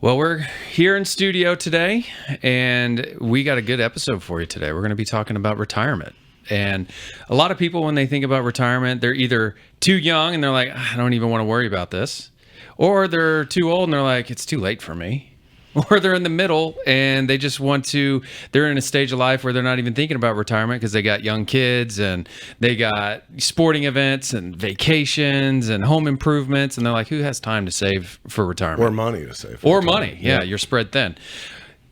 Well, we're here in studio today, and we got a good episode for you today. We're going to be talking about retirement. And a lot of people, when they think about retirement, they're either too young and they're like, I don't even want to worry about this. Or they're too old and they're like, it's too late for me. Or they're in the middle and they just they're in a stage of life where they're not even thinking about retirement because they got young kids and they got sporting events and vacations and home improvements. And they're like, who has time to save for retirement? Or money to save. Or money. Yeah, you're spread thin.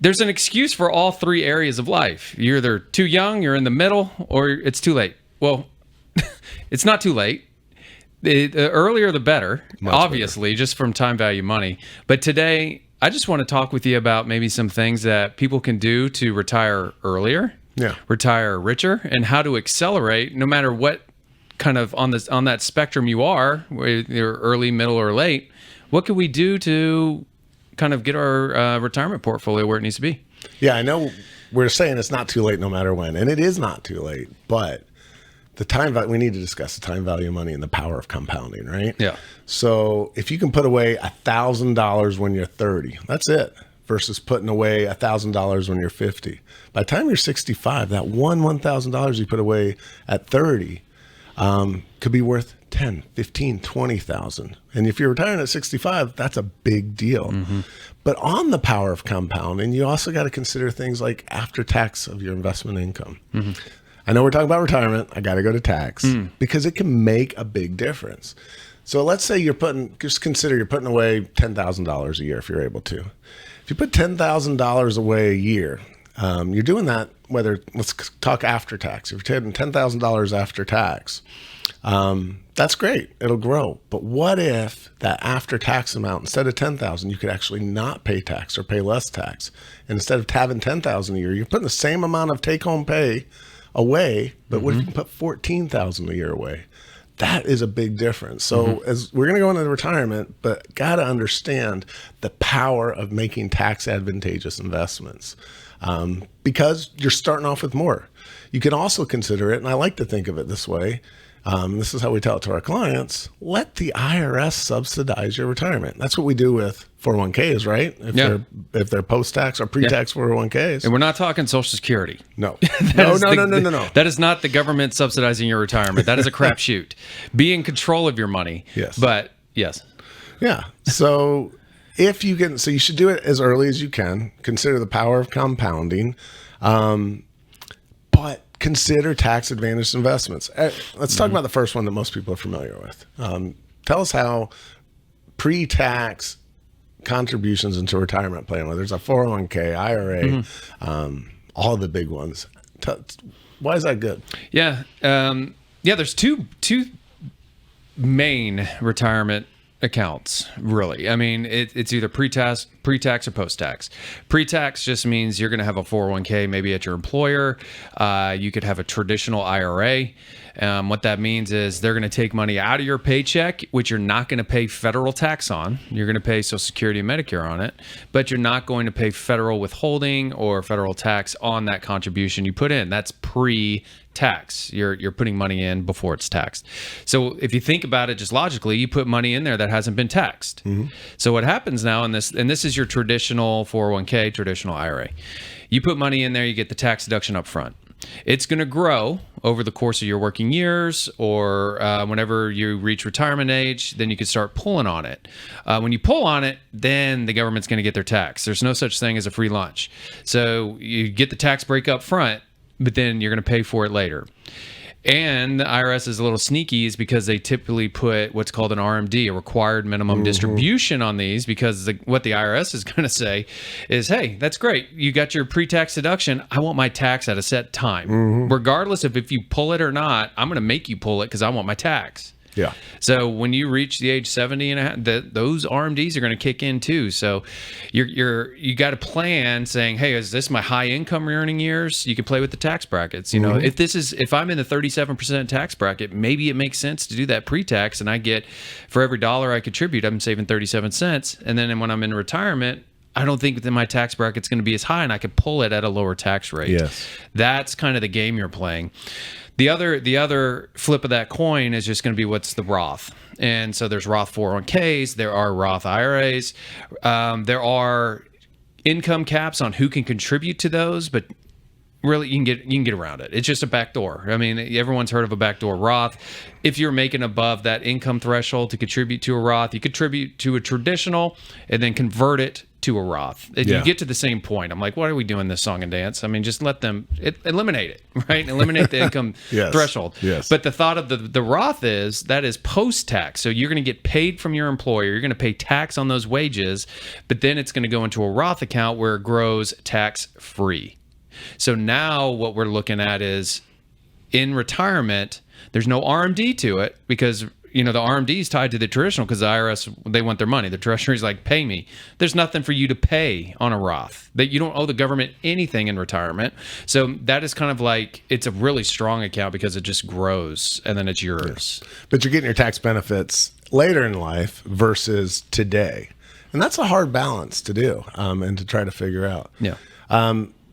There's an excuse for all three areas of life. You're either too young, you're in the middle, or it's too late. Well, it's not too late. The earlier the better, Much obviously, just from time value money. But today, I just want to talk with you about maybe some things that people can do to retire earlier, retire richer, and how to accelerate no matter what kind of on that spectrum you are, whether you're early, middle, or late. What can we do to kind of get our retirement portfolio where it needs to be? Yeah, I know we're saying it's not too late no matter when, and it is not too late, but the time value, we need to discuss the time value of money and the power of compounding, right? Yeah. So if you can put away $1,000 when you're 30, that's it, versus putting away $1,000 when you're 50. By the time you're 65, that $1,000 you put away at 30 could be worth 10, 15, 20,000. And if you're retiring at 65, that's a big deal. Mm-hmm. But on the power of compounding, you also got to consider things like after tax of your investment income. Mm-hmm. I know we're talking about retirement. I got to go to tax because it can make a big difference. So let's say just consider you're putting away $10,000 a year if you're able to. If you put $10,000 away a year, you're doing that let's talk after tax. If you're taking $10,000 after tax, that's great. It'll grow. But what if that after tax amount, instead of $10,000, you could actually not pay tax or pay less tax? And instead of having $10,000 a year, you're putting the same amount of take-home pay away, but what if you can put $14,000 a year away? That is a big difference. So as we're going to go into retirement, but got to understand the power of making tax advantageous investments because you're starting off with more. You can also consider it, and I like to think of it this way. This is how we tell it to our clients. Let the IRS subsidize your retirement. That's what we do with 401ks, right? If they're post-tax or pre-tax 401ks. And we're not talking Social Security. No. No. That is not the government subsidizing your retirement. That is a crapshoot. Be in control of your money. Yes. But yes. Yeah. So if you can, so you should do it as early as you can. Consider the power of compounding. But consider tax advantaged investments. Let's talk about the first one that most people are familiar with. Tell us how pre-tax contributions into a retirement plan, whether it's a 401k, IRA, all the big ones. Why is that good? Yeah. There's two main retirement accounts, really. I mean, it's either pre-tax or post-tax. Pre-tax just means you're going to have a 401k maybe at your employer. You could have a traditional IRA. What that means is they're going to take money out of your paycheck, which you're not going to pay federal tax on. You're going to pay Social Security and Medicare on it, but you're not going to pay federal withholding or federal tax on that contribution you put in. That's pre-tax. You're putting money in before it's taxed. So if you think about it just logically, you put money in there that hasn't been taxed. So what happens now in this, and this is your traditional 401k, traditional IRA. You put money in there, you get the tax deduction up front. It's going to grow over the course of your working years or whenever you reach retirement age, then you can start pulling on it. When you pull on it, then the government's going to get their tax. There's no such thing as a free lunch. So you get the tax break up front, but then you're going to pay for it later. And the IRS is a little sneaky is because they typically put what's called an RMD, a required minimum distribution on these, because what the IRS is going to say is, hey, that's great. You got your pre-tax deduction. I want my tax at a set time. Regardless of if you pull it or not, I'm going to make you pull it because I want my tax. Yeah. So when you reach the age 70 and a half, those RMDs are going to kick in too. So you got to plan saying, hey, is this my high income earning years? You can play with the tax brackets. You know, if I'm in the 37% tax bracket, maybe it makes sense to do that pre-tax, and I get, for every dollar I contribute, I'm saving 37 cents. And then when I'm in retirement, I don't think that my tax bracket's going to be as high, and I can pull it at a lower tax rate. Yes. That's kind of the game you're playing. The other flip of that coin is just going to be what's the Roth. And so there's Roth 401ks, there are Roth IRAs, there are income caps on who can contribute to those, but really you can get around it. It's just a backdoor. I mean, everyone's heard of a backdoor Roth. If you're making above that income threshold to contribute to a Roth, you contribute to a traditional and then convert it to a Roth. You get to the same point. I'm like, why are we doing this song and dance? I mean, just let them eliminate it, right? Eliminate the income threshold. Yes. But the thought of the Roth is that is post-tax. So you're going to get paid from your employer. You're going to pay tax on those wages, but then it's going to go into a Roth account where it grows tax-free. So now what we're looking at is in retirement, there's no RMD to it because, the RMD is tied to the traditional because the IRS, they want their money. The Treasury's like, pay me. There's nothing for you to pay on a Roth. That you don't owe the government anything in retirement. So that is kind of like, it's a really strong account because it just grows and then it's yours. Yes. But you're getting your tax benefits later in life versus today. And that's a hard balance to do and to try to figure out. Yeah.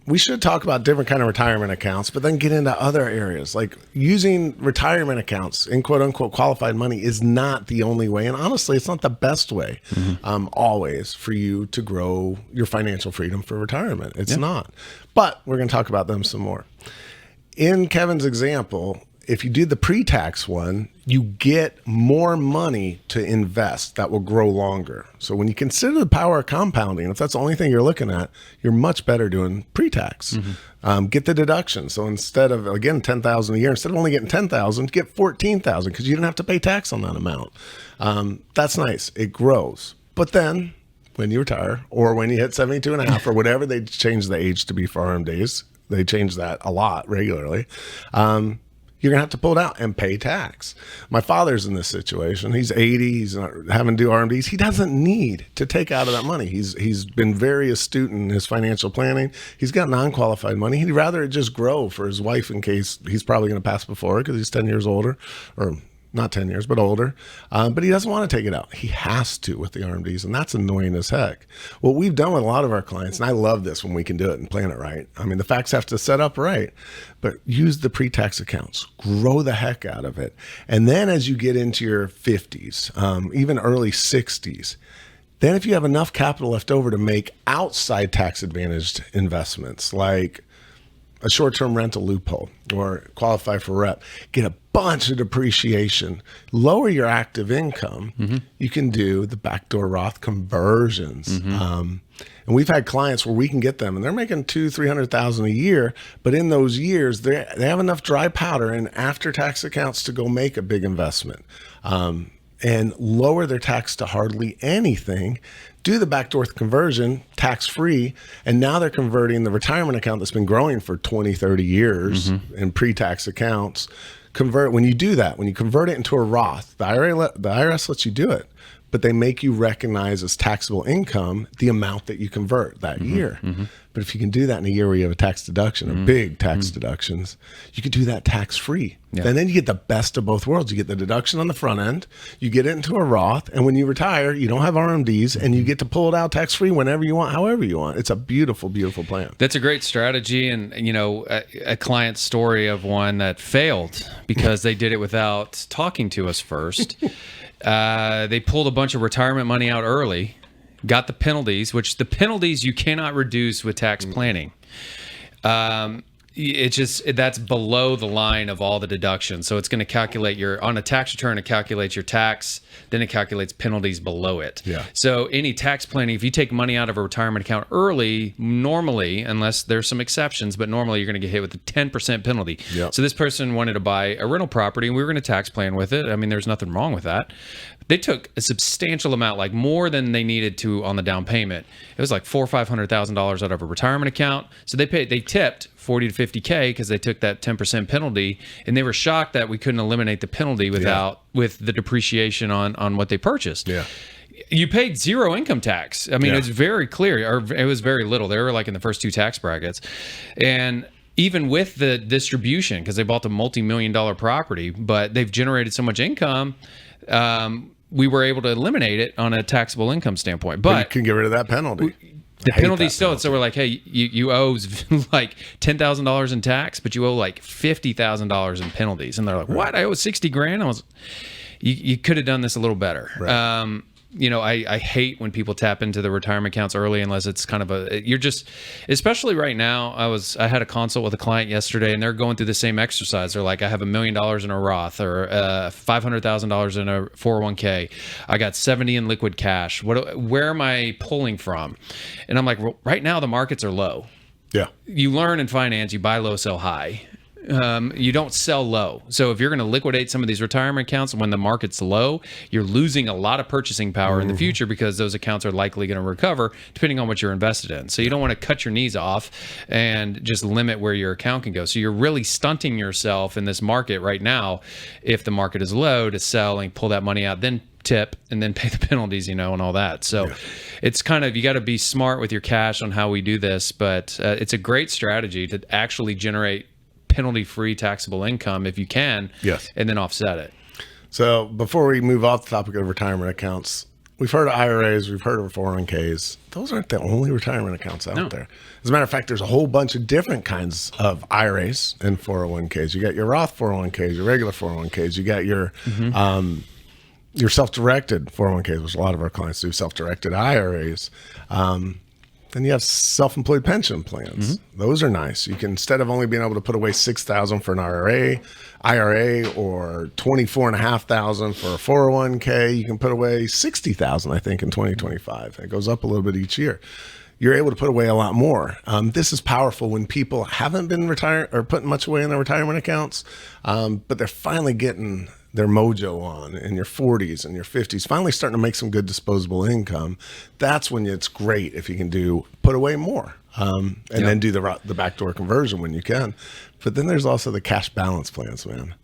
We should talk about different kind of retirement accounts, but then get into other areas. Like using retirement accounts in quote unquote qualified money is not the only way. And honestly, it's not the best way always for you to grow your financial freedom for retirement. It's not. But we're going to talk about them some more. In Kevin's example, if you do the pre-tax one, you get more money to invest that will grow longer. So when you consider the power of compounding, if that's the only thing you're looking at, you're much better doing pre-tax. Get the deduction. So instead of, again, $10,000 a year, instead of only getting $10,000, get $14,000 because you didn't have to pay tax on that amount. That's nice. It grows. But then when you retire or when you hit 72 and a half or whatever, they change the age to be for RMDs. They change that a lot regularly. You're going to have to pull it out and pay tax. My father's in this situation. He's 80. He's not having to do RMDs. He doesn't need to take out of that money. He's been very astute in his financial planning. He's got non-qualified money. He'd rather it just grow for his wife in case he's probably going to pass before because he's 10 years older, or not 10 years, but older. But he doesn't want to take it out. He has to with the RMDs, and that's annoying as heck. What we've done with a lot of our clients, and I love this when we can do it and plan it right. I mean, the facts have to set up right, but use the pre-tax accounts, grow the heck out of it. And then as you get into your 50s, even early 60s, then if you have enough capital left over to make outside tax advantaged investments, like a short-term rental loophole or qualify for rep, get a bunch of depreciation, lower your active income, you can do the backdoor Roth conversions. And we've had clients where we can get them and they're making $200,000-300,000 a year, but in those years they have enough dry powder in after-tax accounts to go make a big investment and lower their tax to hardly anything. Do the backdoor conversion tax-free, and now they're converting the retirement account that's been growing for 20, 30 years in pre-tax accounts. When you do that, when you convert it into a Roth, the IRS lets you do it, but they make you recognize as taxable income the amount that you convert that year. But if you can do that in a year where you have a tax deduction or big tax deductions, you could do that tax-free. And then you get the best of both worlds. You get the deduction on the front end, you get it into a Roth, and when you retire, you don't have RMDs, and you get to pull it out tax-free whenever you want, however you want. It's a beautiful, beautiful plan. That's a great strategy, and a client story of one that failed because they did it without talking to us first. They pulled a bunch of retirement money out early, got the penalties, which the penalties you cannot reduce with tax planning. That's below the line of all the deductions. So it's going to calculate on a tax return, it calculates your tax, then it calculates penalties below it. So any tax planning, if you take money out of a retirement account early, normally, unless there's some exceptions, but normally you're going to get hit with a 10% penalty. So this person wanted to buy a rental property and we were going to tax plan with it. I mean, there's nothing wrong with that. They took a substantial amount, like more than they needed to on the down payment. It was like $400,000 or $500,000 out of a retirement account. So they tipped $40,000 to $50,000 because they took that 10% penalty, and they were shocked that we couldn't eliminate the penalty with the depreciation on what they purchased. You paid zero income tax. I mean, it's very clear, or it was very little. They were like in the first two tax brackets, and even with the distribution, because they bought the multi-million-dollar property, but they've generated so much income. We were able to eliminate it on a taxable income standpoint. But you can get rid of that penalty. The penalty still, so we're like, hey, you owe like $10,000 in tax, but you owe like $50,000 in penalties. And they're like, what? I owe 60 grand? I was, you could have done this a little better. Right. I hate when people tap into the retirement accounts early unless it's kind of you're just, especially right now. I had a consult with a client yesterday and they're going through the same exercise. They're like, I have $1 million in a Roth or $500,000 in a 401k. I got 70 in liquid cash. Where am I pulling from? And I'm like, well, right now the markets are low. Yeah. You learn in finance, you buy low, sell high. You don't sell low. So if you're going to liquidate some of these retirement accounts when the market's low, you're losing a lot of purchasing power in the future because those accounts are likely going to recover depending on what you're invested in. So you don't want to cut your knees off and just limit where your account can go. So you're really stunting yourself in this market right now if the market is low to sell and pull that money out, then tip and then pay the penalties, and all that. So it's kind of, you got to be smart with your cash on how we do this, but it's a great strategy to actually generate penalty-free taxable income if you can, and then offset it. So before we move off the topic of retirement accounts, we've heard of IRAs, we've heard of 401ks. Those aren't the only retirement accounts out there. As a matter of fact, there's a whole bunch of different kinds of IRAs and 401ks. You got your Roth 401ks, your regular 401ks. You got your self-directed 401ks, which a lot of our clients do, self-directed IRAs. Then you have self-employed pension plans. Those are nice. You can, instead of only being able to put away $6,000 for an IRA or $24,500 for a 401k, you can put away $60,000, I think, in 2025. It goes up a little bit each year. You're able to put away a lot more. This is powerful when people haven't been retired or putting much away in their retirement accounts, but they're finally getting their mojo on in your 40s and your 50s, finally starting to make some good disposable income. That's when it's great if you can put away more and then do the backdoor conversion when you can. But then there's also the cash balance plans, man.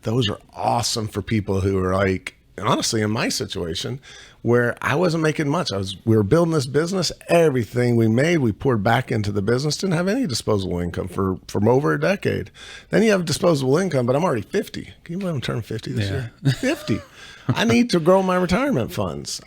Those are awesome for people who are like, honestly, in my situation, where I wasn't making much. We were building this business. Everything we made, we poured back into the business. Didn't have any disposable income from over a decade. Then you have disposable income, but I'm already 50. Can you believe I'm turning 50 this year? 50. I need to grow my retirement funds.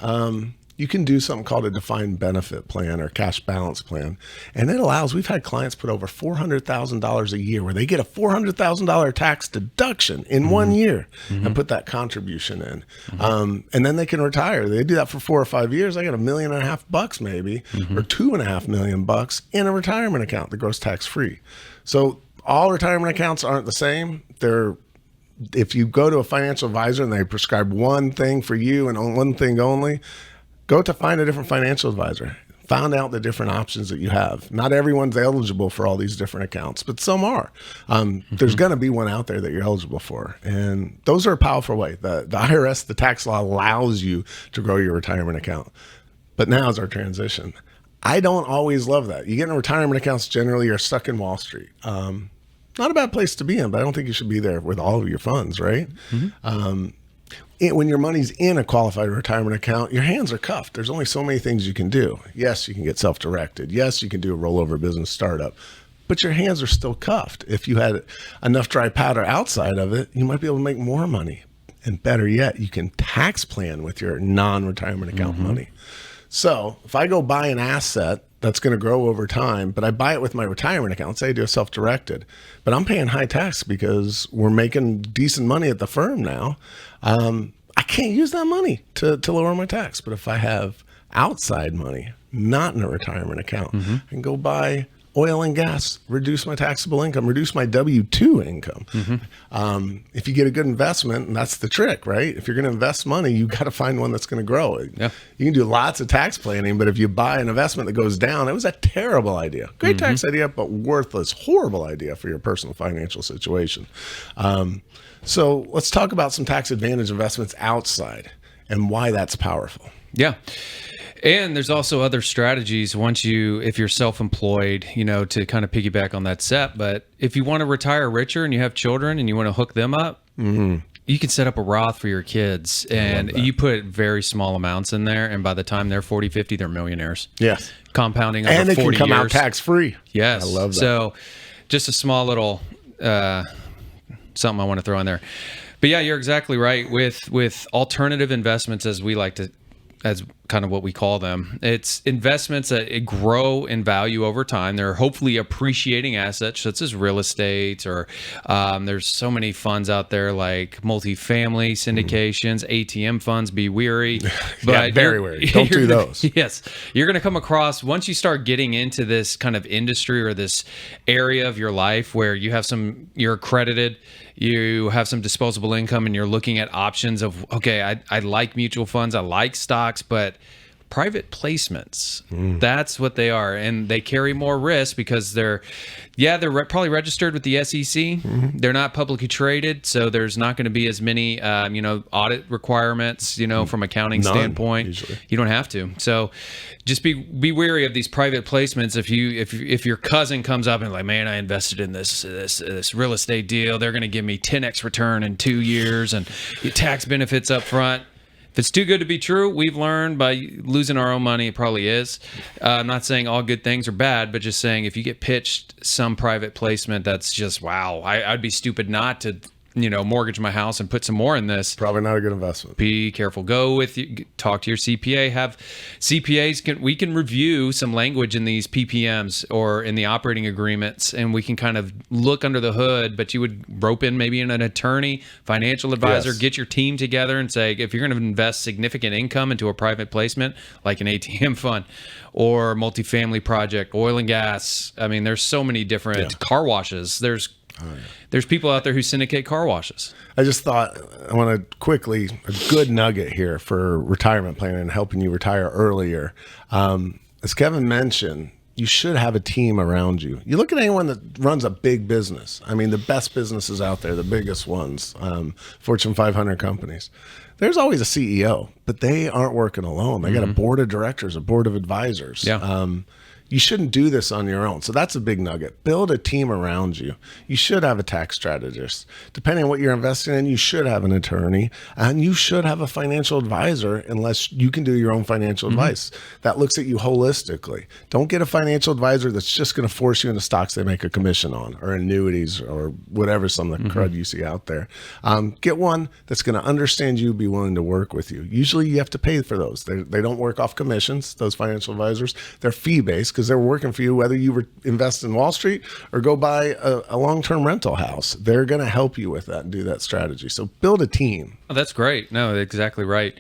You can do something called a defined benefit plan or cash balance plan. And it allows, we've had clients put over $400,000 a year where they get a $400,000 tax deduction in 1 year and put that contribution in. And then they can retire. They do that for 4 or 5 years. I got $1.5 million maybe, or $2.5 million in a retirement account that grows tax free. So all retirement accounts aren't the same. If you go to a financial advisor and they prescribe one thing for you and one thing only, go to find a different financial advisor. Find out the different options that you have. Not everyone's eligible for all these different accounts, but some are. There's going to be one out there that you're eligible for. And those are a powerful way. The IRS, the tax law allows you to grow your retirement account. But now is our transition. I don't always love that. You get in retirement accounts, generally you're stuck in Wall Street. Not a bad place to be in, but I don't think you should be there with all of your funds, right? When your money's in a qualified retirement account, your hands are cuffed. There's only so many things you can do. Yes, you can get self-directed. Yes, you can do a rollover business startup, but your hands are still cuffed. If you had enough dry powder outside of it, you might be able to make more money. And better yet, you can tax plan with your non-retirement account money. So if I go buy an asset that's going to grow over time, but I buy it with my retirement account, say I do a self-directed, but I'm paying high tax because we're making decent money at the firm now. I can't use that money to lower my tax. But if I have outside money, not in a retirement account, I can go buy oil and gas, reduce my taxable income, reduce my W-2 income. If you get a good investment, and that's the trick, right? If you're going to invest money, you got to find one that's going to grow. You can do lots of tax planning, but if you buy an investment that goes down, it was a terrible idea. Great tax idea, but worthless, horrible idea for your personal financial situation. So let's talk about some tax advantage investments outside and why that's powerful. Yeah. And there's also other strategies if you're self-employed, to kind of piggyback on that set. But if you want to retire richer and you have children and you want to hook them up, you can set up a Roth for your kids and you put very small amounts in there. And by the time they're 40, 50, they're millionaires. Yes. Compounding over 40 years. And they can come out tax-free. Yes. I love that. So just a small little something I want to throw in there. But yeah, you're exactly right. With alternative investments, as kind of what we call them. It's investments that grow in value over time. They're hopefully appreciating assets such as real estate, or there's so many funds out there like multifamily syndications, ATM funds. Be wary, but very wary. Don't do those. Yes, you're going to come across, once you start getting into this kind of industry or this area of your life where you're accredited, you have some disposable income, and you're looking at options of, okay, I like mutual funds, I like stocks, but private placements, that's what they are. And they carry more risk because they're probably registered with the SEC. They're not publicly traded, so there's not going to be as many audit requirements, from accounting standpoint. Usually. You don't have to. So just be wary of these private placements. If your cousin comes up and like, man, I invested in this real estate deal, they're going to give me 10x return in 2 years and tax benefits up front. If it's too good to be true, we've learned by losing our own money, it probably is. I'm not saying all good things are bad, but just saying if you get pitched some private placement, that's just, wow, I'd be stupid not to mortgage my house and put some more in this. Probably not a good investment. Be careful. Talk to your CPA. Have CPAs. We can review some language in these PPMs or in the operating agreements, and we can kind of look under the hood. But you would rope in maybe an attorney, financial advisor, Yes. get your team together and say, if you're going to invest significant income into a private placement like an ATM fund or multifamily project, oil and gas. I mean, there's so many different car washes. There's people out there who syndicate car washes. I just thought I want to quickly, a good nugget here for retirement planning and helping you retire earlier. As Kevin mentioned, you should have a team around you. You look at anyone that runs a big business. I mean, the best businesses out there, the biggest ones, Fortune 500 companies. There's always a CEO, but they aren't working alone. They got a board of directors, a board of advisors. Yeah. You shouldn't do this on your own. So that's a big nugget. Build a team around you. You should have a tax strategist. Depending on what you're investing in, you should have an attorney, and you should have a financial advisor unless you can do your own financial advice that looks at you holistically. Don't get a financial advisor that's just going to force you into stocks they make a commission on, or annuities, or whatever, some of the crud you see out there. Get one that's going to understand you, be willing to work with you. Usually you have to pay for those. They don't work off commissions, those financial advisors. They're fee-based because they're working for you, whether you invest in Wall Street or go buy a long-term rental house. They're going to help you with that and do that strategy. So build a team. Oh, that's great. No, exactly right.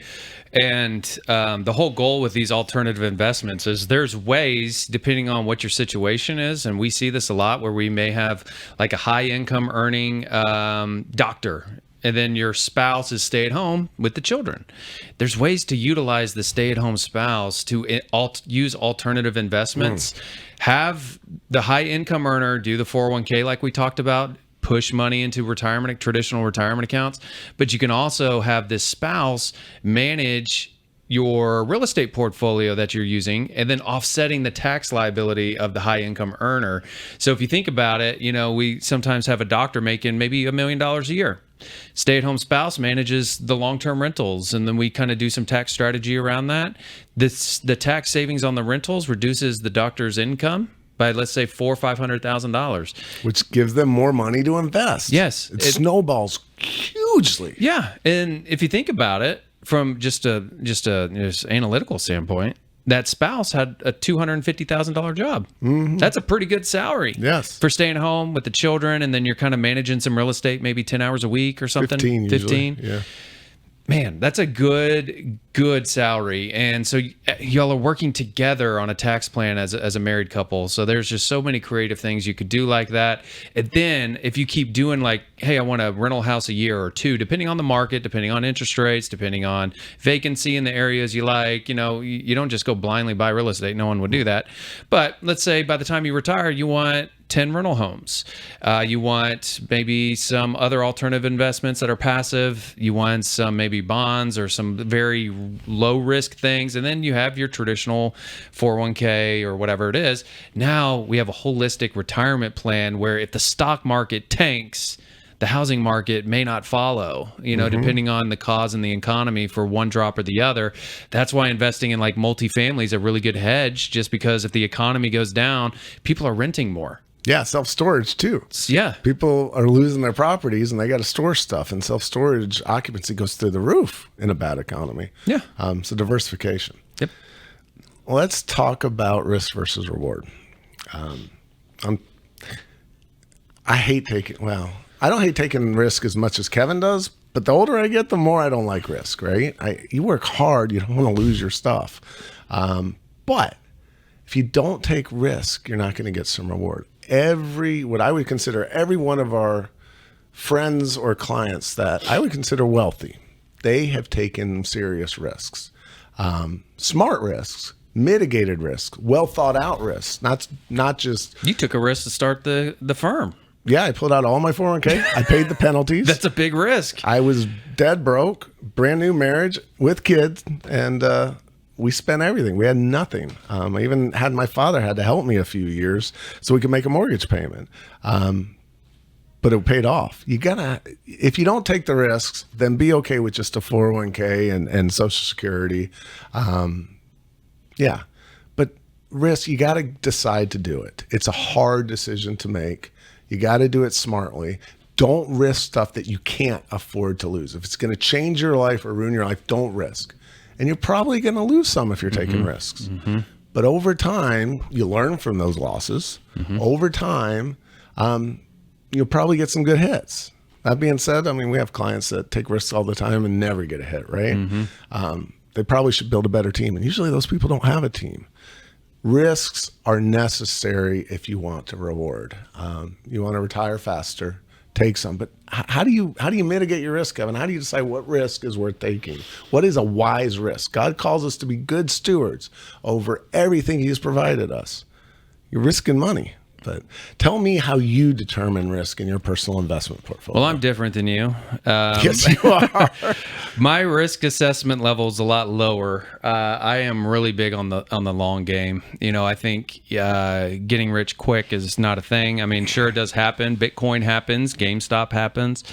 And the whole goal with these alternative investments is there's ways, depending on what your situation is, and we see this a lot, where we may have like a high income earning doctor, and then your spouse is stay at home with the children. There's ways to utilize the stay at home spouse to use alternative investments. Have the high income earner do the 401k like we talked about, push money into traditional retirement accounts. But you can also have this spouse manage your real estate portfolio that you're using, and then offsetting the tax liability of the high income earner. So if you think about it, we sometimes have a doctor making maybe $1 million a year. Stay-at-home spouse manages the long-term rentals, and then we kind of do some tax strategy around that. The tax savings on the rentals reduces the doctor's income by, let's say, $400,000 or $500,000, which gives them more money to invest. Yes, it snowballs hugely. Yeah, and if you think about it from just a analytical standpoint, that spouse had a $250,000 job. That's a pretty good salary. Yes. For staying home with the children, and then you're kind of managing some real estate, maybe 10 hours a week or something. 15 usually. Yeah. Man, that's a good salary. And so y'all are working together on a tax plan as a married couple. So there's just so many creative things you could do like that. And then if you keep doing like, hey, I want a rental house a year or two, depending on the market, depending on interest rates, depending on vacancy in the areas you like, you don't just go blindly buy real estate. No one would do that. But let's say by the time you retire, you want 10 rental homes. You want maybe some other alternative investments that are passive. You want some maybe bonds or some very low risk things. And then you have your traditional 401k or whatever it is. Now we have a holistic retirement plan where if the stock market tanks, the housing market may not follow, depending on the cause and the economy for one drop or the other. That's why investing in like multifamily is a really good hedge, just because if the economy goes down, people are renting more. Yeah, self-storage too. Yeah. People are losing their properties and they got to store stuff, and self-storage occupancy goes through the roof in a bad economy. Yeah. So diversification. Yep. Let's talk about risk versus reward. I hate taking, well, I don't hate taking risk as much as Kevin does, but the older I get, the more I don't like risk, right? You work hard, you don't want to lose your stuff. But if you don't take risk, you're not going to get some reward. What I would consider every one of our friends or clients that I would consider wealthy, they have taken serious risks, smart risks, mitigated risks, well thought out risks, not just. You took a risk to start the firm. Yeah, I pulled out all my 401k. I paid the penalties. That's a big risk. I was dead broke, brand new marriage with kids, and we spent everything. We had nothing. I even had my father had to help me a few years so we could make a mortgage payment. But it paid off. If you don't take the risks, then be okay with just a 401k and Social Security. Yeah, but risk, you got to decide to do it. It's a hard decision to make. You got to do it smartly. Don't risk stuff that you can't afford to lose. If it's going to change your life or ruin your life, don't risk. And you're probably going to lose some if you're taking risks. Mm-hmm. But over time, you learn from those losses. Mm-hmm. Over time, you'll probably get some good hits. That being said, I mean, we have clients that take risks all the time and never get a hit, right? Mm-hmm. They probably should build a better team. And usually those people don't have a team. Risks are necessary if you want to reward. You want to retire faster, take some. But how do you mitigate your risk, Kevin? How do you decide what risk is worth taking? What is a wise risk? God calls us to be good stewards over everything He's provided us. You're risking money. But tell me how you determine risk in your personal investment portfolio. Well, I'm different than you. Yes, you are. My risk assessment level is a lot lower. I am really big on the long game. You know, I think getting rich quick is not a thing. I mean, sure, it does happen. Bitcoin happens. GameStop happens.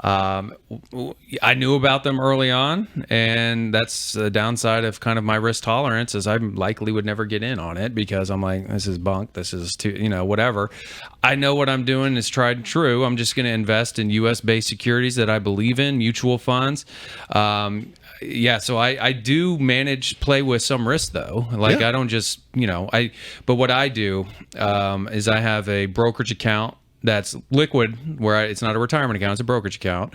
I knew about them early on, and that's the downside of kind of my risk tolerance is I likely would never get in on it because I'm like, this is bunk. This is too, whatever. I know what I'm doing is tried and true. I'm just going to invest in U.S. based securities that I believe in, mutual funds. So I do play with some risk though. Like I don't just, but what I do is I have a brokerage account that's liquid, where it's not a retirement account, it's a brokerage account.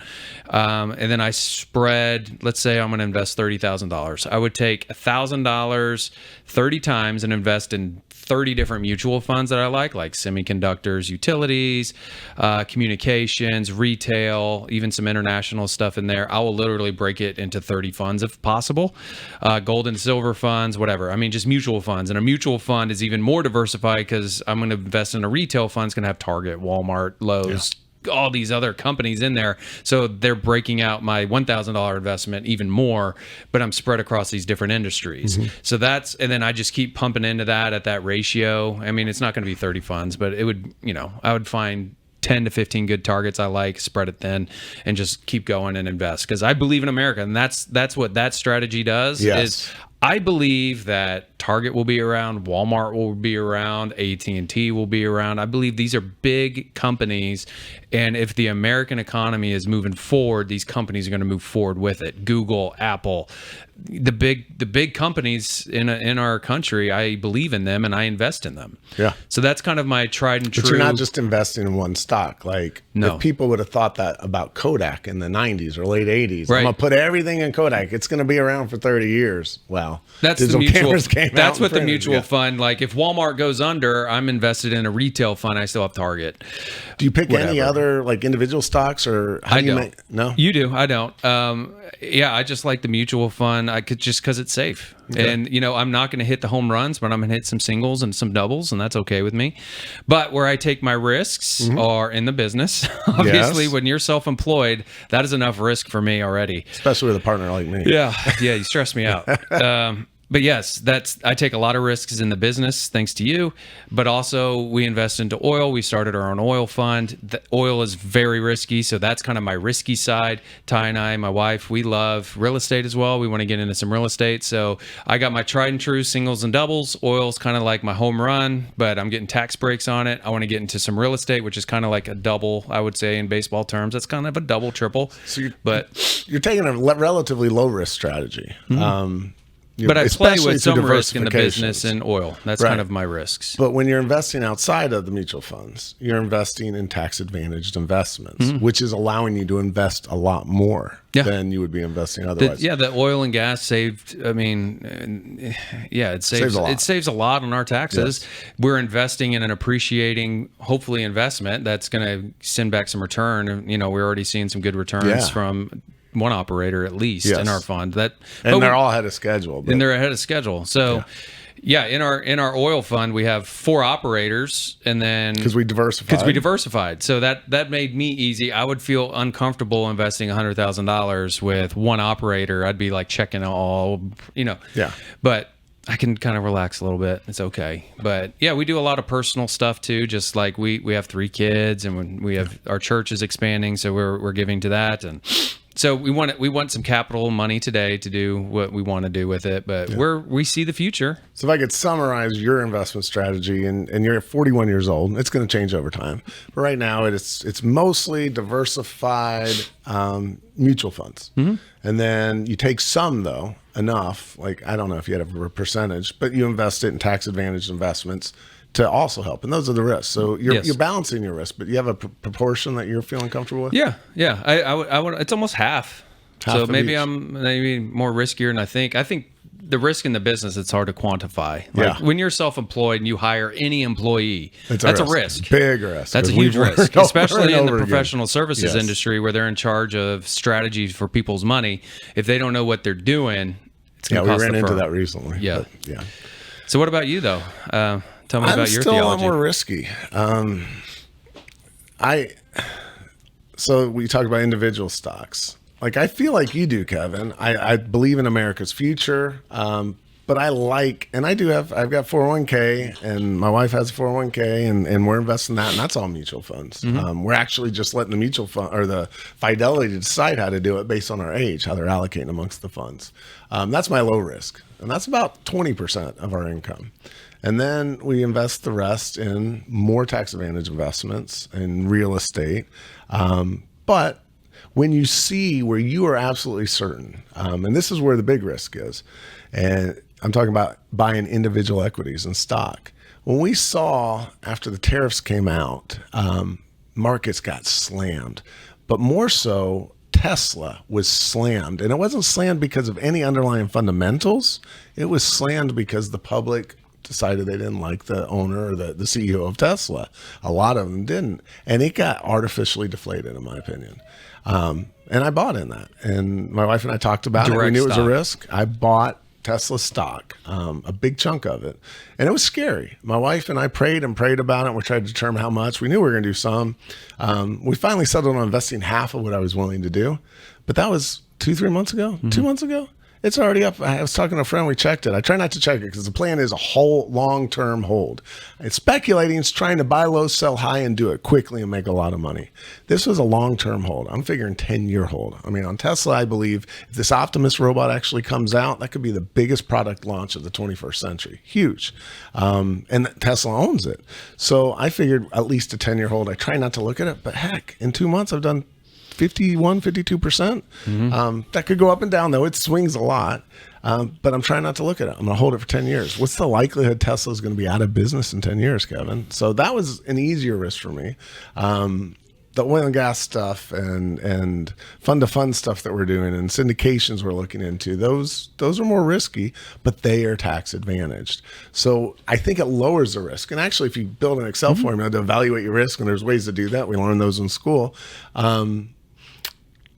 And then I spread, let's say I'm going to invest $30,000. I would take $1,000 30 times and invest in 30 different mutual funds that I like semiconductors, utilities, communications, retail, even some international stuff in there. I will literally break it into 30 funds if possible. Gold and silver funds, whatever. I mean, just mutual funds. And a mutual fund is even more diversified because I'm going to invest in a retail fund. It's going to have Target, Walmart, Lowe's, all these other companies in there. So they're breaking out my $1,000 investment even more, but I'm spread across these different industries. Mm-hmm. So and then I just keep pumping into that at that ratio. I mean, it's not going to be 30 funds, but it would, I would find 10 to 15 good targets I like, spread it thin, and just keep going and invest. Because I believe in America, and that's what that strategy does. Yes. Is I believe that Target will be around, Walmart will be around, AT&T will be around. I believe these are big companies, and if the American economy is moving forward, these companies are going to move forward with it. Google, Apple, the big companies in our country, I believe in them and I invest in them. Yeah. So that's kind of my tried and true. But you're not just investing in one stock. Like, if people would have thought that about Kodak in the 90s or late 80s, right. I'm going to put everything in Kodak. It's going to be around for 30 years. Well, that's the mutual. That's what the mutual fund. Like, if Walmart goes under, I'm invested in a retail fund. I still have Target. Do you pick any other like individual stocks, or how do you don't. No, you do. I don't. I just like the mutual fund. I could just because it's safe. Okay. And I'm not going to hit the home runs, but I'm going to hit some singles and some doubles, and that's okay with me. But where I take my risks are in the business. Obviously, when you're self-employed, that is enough risk for me already. Especially with a partner like me. Yeah, you stress me out. But yes, I take a lot of risks in the business, thanks to you. But also, we invest into oil. We started our own oil fund. The oil is very risky, so that's kind of my risky side. Ty and I, my wife, we love real estate as well. We want to get into some real estate. So I got my tried and true singles and doubles. Oil's kind of like my home run, but I'm getting tax breaks on it. I want to get into some real estate, which is kind of like a double, I would say, in baseball terms. That's kind of a double, triple. So you're taking a relatively low risk strategy. Mm-hmm. But I play especially with through some risk in the diversifications. business and oil. That's Right. kind of my risks. But when you're investing outside of the mutual funds, you're investing in tax advantaged investments, which is allowing you to invest a lot more Yeah. than you would be investing otherwise. The oil and gas saved. I mean, it saves a lot. It saves a lot on our taxes. Yes. We're investing in an appreciating, hopefully, investment that's going to send back some return. You know, we're already seeing some good returns Yeah. from one operator at least Yes. in our fund. And but they're all ahead of schedule. But and they're ahead of schedule. So. Yeah, in our oil fund we have 4 operators, and then because we diversified. So that made me easy. I would feel uncomfortable investing $100,000 with one operator. I'd be like checking all, Yeah. But I can kind of relax a little bit. It's okay. But yeah, we do a lot of personal stuff too. Just like we have 3 kids, and when we have our church is expanding, so we're giving to that. And so we want some capital money today to do what we want to do with it, but we see the future. So if I could summarize your investment strategy, and you're 41 years old, it's going to change over time. But right now it's mostly diversified mutual funds. And then you take some, though, enough, like I don't know if you had a percentage, but you invest it in tax advantaged investments to also help. And those are the risks. So you're balancing your risk, but you have a proportion that you're feeling comfortable with? Yeah. I would, it's almost half. So maybe I'm more riskier than I think. I think the risk in the business, it's hard to quantify. Like when you're self-employed and you hire any employee, that's a risk. Big risk. That's a huge risk, especially in the professional services Yes. industry where they're in charge of strategies for people's money. If they don't know what they're doing, it's going to cost the firm. We ran into that recently. Yeah. But, yeah. So what about you, though? Tell me about your still theology. a lot more risky. So we talk about individual stocks. Like I feel like you do, Kevin. I believe in America's future. But I've got 401k, and my wife has a 401k, and we're investing that, and that's all mutual funds. We're actually just letting the mutual fund or the Fidelity decide how to do it based on our age, how they're allocating amongst the funds. That's my low risk, and that's about 20% of our income. And then we invest the rest in more tax advantage investments in real estate. But when you see where you are absolutely certain, and this is where the big risk is, and I'm talking about buying individual equities and stock. When we saw after the tariffs came out, markets got slammed, but more so Tesla was slammed. And it wasn't slammed because of any underlying fundamentals. It was slammed because the public decided they didn't like the owner or the CEO of Tesla. A lot of them didn't. And it got artificially deflated, in my opinion. And I bought in that. And my wife and I talked about it. We knew it was a risk. I bought Tesla stock, a big chunk of it. And it was scary. My wife and I prayed about it. We tried to determine how much. We knew we were going to do some. We finally settled on investing half of what I was willing to do. But that was 2-3 months ago, 2 months ago. It's already up. I was talking to a friend. We checked it. I try not to check it because the plan is a whole long-term hold. It's speculating. It's trying to buy low, sell high, and do it quickly and make a lot of money. This was a long-term hold. I'm figuring 10-year hold. I mean, on Tesla, I believe if this Optimus robot actually comes out, that could be the biggest product launch of the 21st century. Huge. And Tesla owns it. So I figured at least a 10-year hold. I try not to look at it, but heck, in 2 months, I've done 52%. That could go up and down, though. It swings a lot. But I'm trying not to look at it. I'm going to hold it for 10 years. What's the likelihood Tesla is going to be out of business in 10 years, Kevin? So that was an easier risk for me. The oil and gas stuff and fund-to-fund stuff that we're doing and syndications we're looking into, those are more risky, but they are tax advantaged. So I think it lowers the risk. And actually, if you build an Excel formula to evaluate your risk, and there's ways to do that, we learned those in school.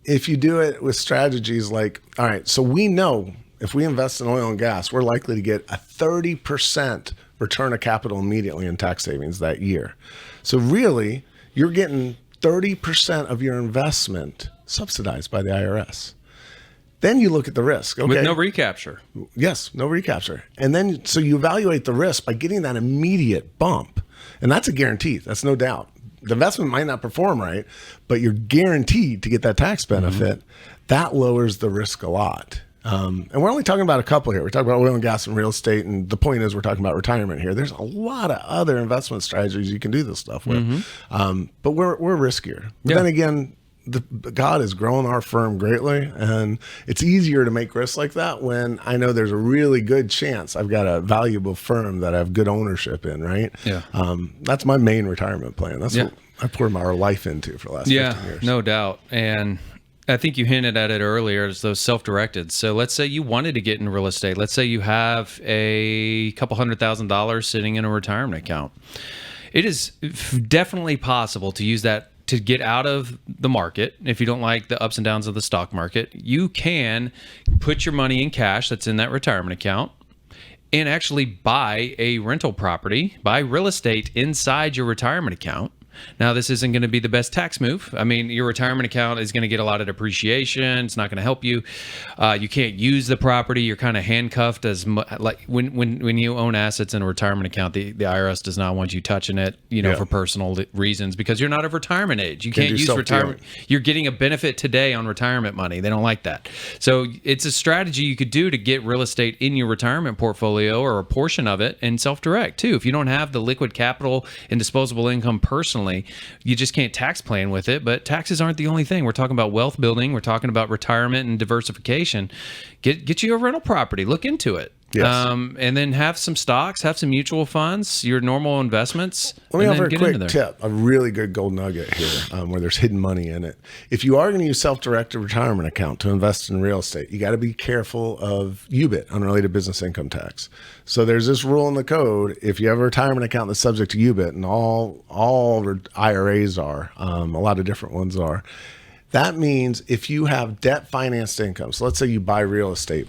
If you do it with strategies like, all right, so we know if we invest in oil and gas, we're likely to get a 30% return of capital immediately in tax savings that year. So really, you're getting 30% of your investment subsidized by the IRS. Then you look at the risk. Okay. With no recapture. Yes, no recapture. And then, so you evaluate the risk by getting that immediate bump. And that's a guarantee. That's no doubt. The investment might not perform right, but you're guaranteed to get that tax benefit. That lowers the risk a lot. And we're only talking about a couple here. We're talking about oil and gas and real estate. And the point is we're talking about retirement here. There's a lot of other investment strategies you can do this stuff with. But we're riskier. But then again, God has grown our firm greatly, and it's easier to make risks like that when I know there's a really good chance I've got a valuable firm that I have good ownership in, right? Yeah. That's my main retirement plan. That's what I poured my life into for the last 15 years. No doubt. And I think you hinted at it earlier, as those self-directed. So let's say you wanted to get in real estate. Let's say you have a couple $100,000 sitting in a retirement account. It is definitely possible to use that to get out of the market. If you don't like the ups and downs of the stock market, you can put your money in cash that's in that retirement account and actually buy a rental property, buy real estate inside your retirement account. Now, this isn't going to be the best tax move. I mean, your retirement account is going to get a lot of depreciation. It's not going to help you. You can't use the property. You're kind of handcuffed like when you own assets in a retirement account, the IRS does not want you touching it, for personal reasons, because you're not of retirement age. You can't use retirement. You're getting a benefit today on retirement money. They don't like that. So it's a strategy you could do to get real estate in your retirement portfolio, or a portion of it, and self-direct too. If you don't have the liquid capital and disposable income personally, you just can't tax plan with it. But taxes aren't the only thing. We're talking about wealth building. We're talking about retirement and diversification. Get you a rental property. Look into it. Yes. And then have some stocks, have some mutual funds, your normal investments. Let me offer a quick tip, a really good gold nugget here, where there's hidden money in it. If you are going to use self-directed retirement account to invest in real estate, you got to be careful of UBIT, unrelated business income tax. So there's this rule in the code: if you have a retirement account that's subject to UBIT, and all IRAs are, a lot of different ones are, that means if you have debt financed income, so let's say you buy real estate,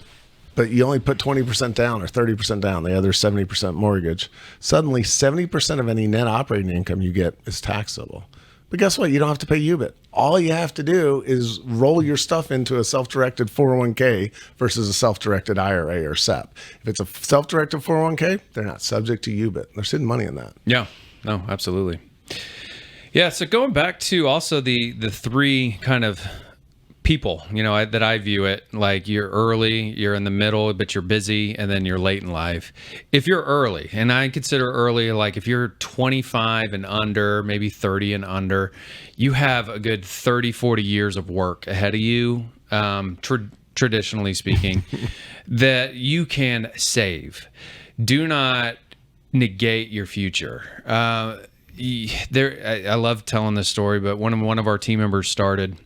but you only put 20% down or 30% down, the other 70% mortgage, suddenly 70% of any net operating income you get is taxable. But guess what? You don't have to pay UBIT. All you have to do is roll your stuff into a self-directed 401k versus a self-directed IRA or SEP. If it's a self-directed 401k, they're not subject to UBIT. There's hidden money in that. Yeah, no, absolutely. Yeah, so going back to also the three kind of people, that I view it, like you're early, you're in the middle, but you're busy, and then you're late in life. If you're early, and I consider early, like if you're 25 and under, maybe 30 and under, you have a good 30, 40 years of work ahead of you, traditionally speaking, that you can save. Do not negate your future. I love telling this story, but one of our team members started.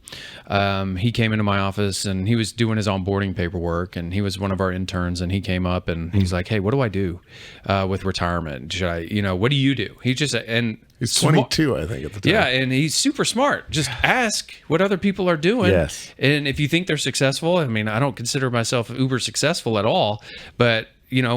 He came into my office and he was doing his onboarding paperwork, and he was one of our interns, and he came up and he's like, "Hey, what do I do with retirement? Should I, what do you do?" He just, and he's 22, I think, at the time. Yeah, and he's super smart. Just ask what other people are doing. Yes. And if you think they're successful, I mean, I don't consider myself uber successful at all, but we know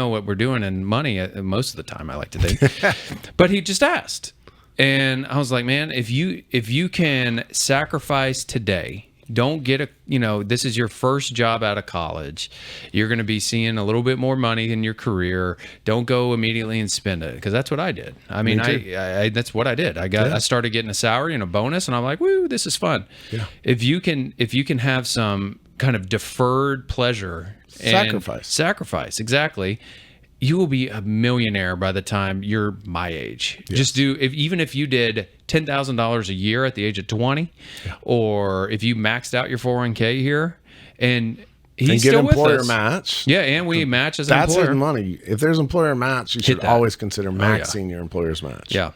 what we're doing in money most of the time, I like to think. But he just asked. And I was like, man, if you can sacrifice today, don't get this is your first job out of college. You're going to be seeing a little bit more money in your career. Don't go immediately and spend it, because that's what I did. I mean, I that's what I did. I started getting a salary and a bonus, and I'm like, woo, this is fun. Yeah. If you can have some kind of deferred pleasure, sacrifice, exactly, you will be a millionaire by the time you're my age. Yes. Just even if you did $10,000 a year at the age of 20, or if you maxed out your 401k here, and he's still with us. Employer match. Yeah, and we match as an employer. That's hidden money. If there's employer match, you should always consider maxing your employer's match. Yeah.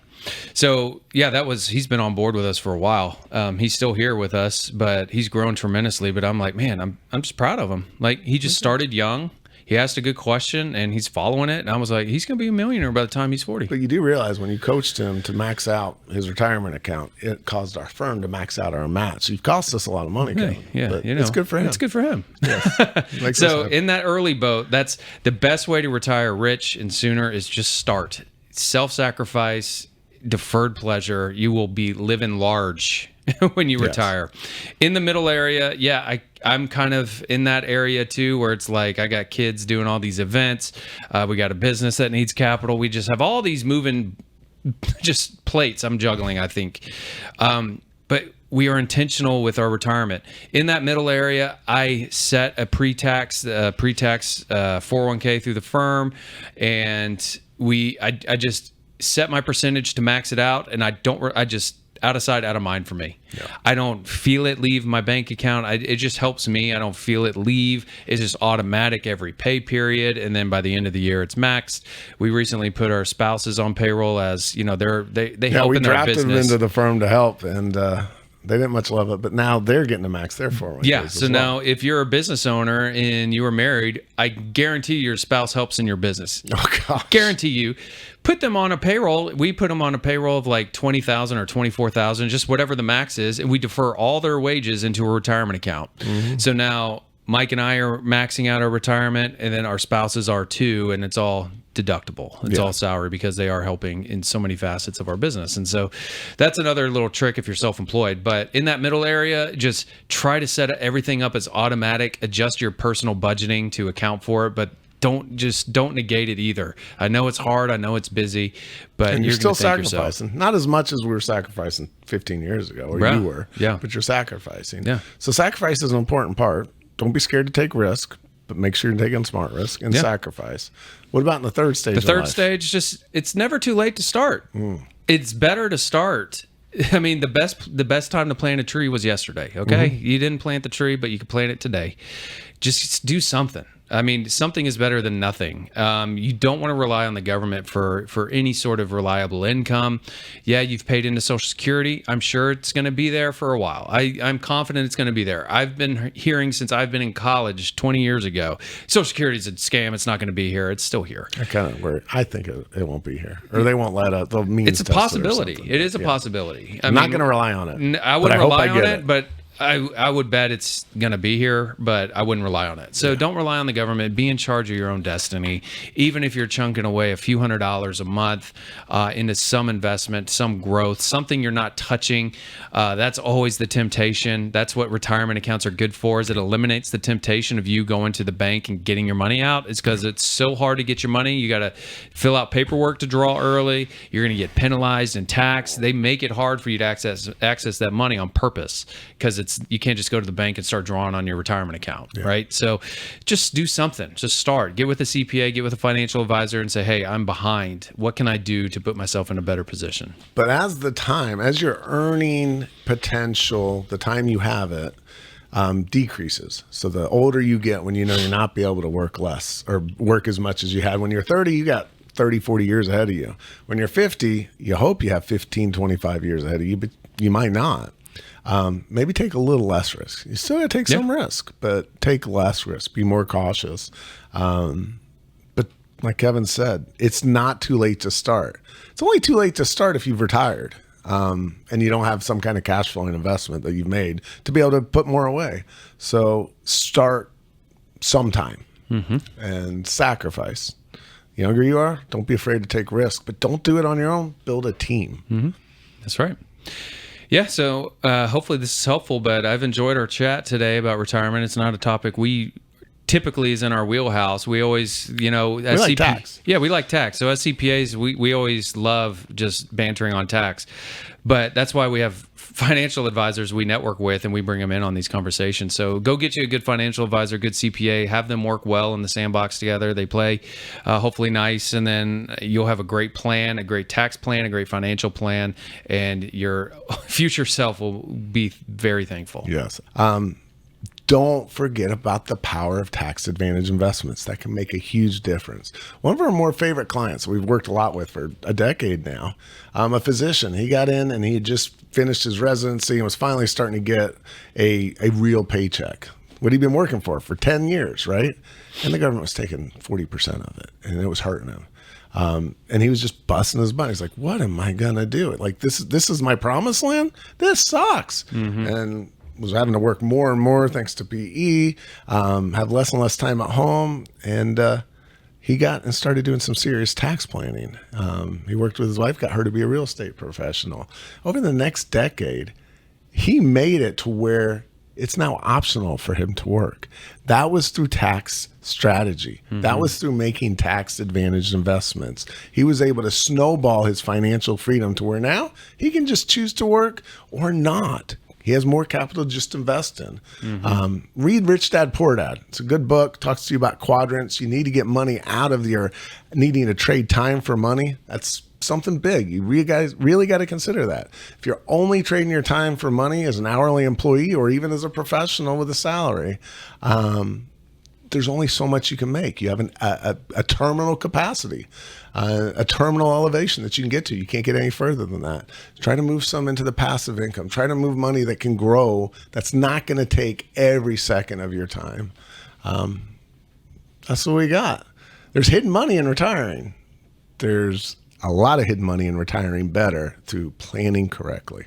So he's been on board with us for a while. He's still here with us, but he's grown tremendously. But I'm like, man, I'm just proud of him. Like, he just started young. He asked a good question, and he's following it. And I was like, he's going to be a millionaire by the time he's 40. But you do realize when you coached him to max out his retirement account, it caused our firm to max out our match. You've cost us a lot of money, Kevin. Yeah, but it's good for him. It's good for him. Yes. So in that early boat, that's the best way to retire rich and sooner is just start. Self-sacrifice, deferred pleasure. You will be living large when you retire. In the middle area, I'm kind of in that area too, where it's like I got kids doing all these events. We got a business that needs capital. We just have all these moving just plates I'm juggling, I think. But we are intentional with our retirement. In that middle area, I set a pre-tax 401k through the firm, and I just set my percentage to max it out, and I out of sight, out of mind for me. I don't feel it leave my bank account. It just helps me. I don't feel it leave. It's just automatic every pay period, and then by the end of the year, it's maxed. We recently put our spouses on payroll as they help in their business. We drafted them into the firm to help, and they didn't much love it, but now they're getting to max their 401ks. Yeah. So now, if you're a business owner and you are married, I guarantee your spouse helps in your business. Oh gosh. Guarantee you. Put them on a payroll. We put them on a payroll of like $20,000 or $24,000, just whatever the max is, and we defer all their wages into a retirement account. So now Mike and I are maxing out our retirement, and then our spouses are too, and it's all deductible. It's all salary because they are helping in so many facets of our business. And so that's another little trick if you're self-employed. But in that middle area, just try to set everything up as automatic, adjust your personal budgeting to account for it, but don't negate it either. I know it's hard. I know it's busy, but and you're still sacrificing. Yourself. Not as much as we were sacrificing 15 years ago, or you were. Yeah. But you're sacrificing. Yeah. So sacrifice is an important part. Don't be scared to take risk, but make sure you're taking smart risk and sacrifice. What about in the third stage? The third stage, it's never too late to start. It's better to start. I mean, the best time to plant a tree was yesterday. Okay, you didn't plant the tree, but you could plant it today. Just do something. I mean, something is better than nothing. You don't want to rely on the government for any sort of reliable income. Yeah, you've paid into Social Security. I'm sure it's going to be there for a while. I'm confident it's going to be there. I've been hearing since I've been in college 20 years ago, Social Security is a scam. It's not going to be here. It's still here. I kind of worry. I think it won't be here, or they won't let us. It's a possibility. It is a possibility. I'm not going to rely on it. I wouldn't rely on it, but I would bet it's going to be here, but I wouldn't rely on it. So don't rely on the government. Be in charge of your own destiny. Even if you're chunking away a few $100s a month into some investment, some growth, something you're not touching, that's always the temptation. That's what retirement accounts are good for, is it eliminates the temptation of you going to the bank and getting your money out. It's because it's so hard to get your money. You got to fill out paperwork to draw early. You're going to get penalized and taxed. They make it hard for you to access that money on purpose, because you can't just go to the bank and start drawing on your retirement account, right? So just do something. Just start. Get with a CPA, get with a financial advisor, and say, hey, I'm behind. What can I do to put myself in a better position? But as your earning potential, the time you have it, decreases. So the older you get, when you know you're not be able to work less or work as much as you had. When you're 30, you got 30, 40 years ahead of you. When you're 50, you hope you have 15, 25 years ahead of you, but you might not. Maybe take a little less risk. You still got to take some risk, but take less risk. Be more cautious. But like Kevin said, it's not too late to start. It's only too late to start if you've retired and you don't have some kind of cash flowing investment that you've made to be able to put more away. So start sometime and sacrifice. The younger you are, don't be afraid to take risk, but don't do it on your own. Build a team. That's right. Yeah, so hopefully this is helpful, but I've enjoyed our chat today about retirement. It's not a topic we typically is in our wheelhouse. We always, we like tax. Yeah, we like tax. So as CPAs, we always love just bantering on tax. But that's why we have financial advisors we network with, and we bring them in on these conversations. So go get you a good financial advisor, good CPA, have them work well in the sandbox together. They play hopefully nice, and then you'll have a great plan, a great tax plan, a great financial plan, and your future self will be very thankful. Yes. Don't forget about the power of tax advantage investments. That can make a huge difference. One of our more favorite clients we've worked a lot with for a decade now, a physician. He got in and he had just finished his residency and was finally starting to get a real paycheck. What he'd been working for 10 years, right? And the government was taking 40% of it, and it was hurting him. And he was just busting his butt. He's like, what am I going to do? Like, this is my promised land? This sucks. And was having to work more and more thanks to PE, have less and less time at home. And he got and started doing some serious tax planning. He worked with his wife, got her to be a real estate professional. Over the next decade, he made it to where it's now optional for him to work. That was through tax strategy. That was through making tax advantaged investments. He was able to snowball his financial freedom to where now he can just choose to work or not. He has more capital to just invest in. Read Rich Dad Poor Dad. It's a good book. Talks to you about quadrants. You need to get money out of your needing to trade time for money. That's something big. You really got to consider that. If you're only trading your time for money as an hourly employee or even as a professional with a salary, there's only so much you can make. You have a terminal capacity, a terminal elevation that you can get to. You can't get any further than that. Try to move some into the passive income. Try to move money that can grow. That's not going to take every second of your time. That's what we got. There's hidden money in retiring. There's a lot of hidden money in retiring better through planning correctly.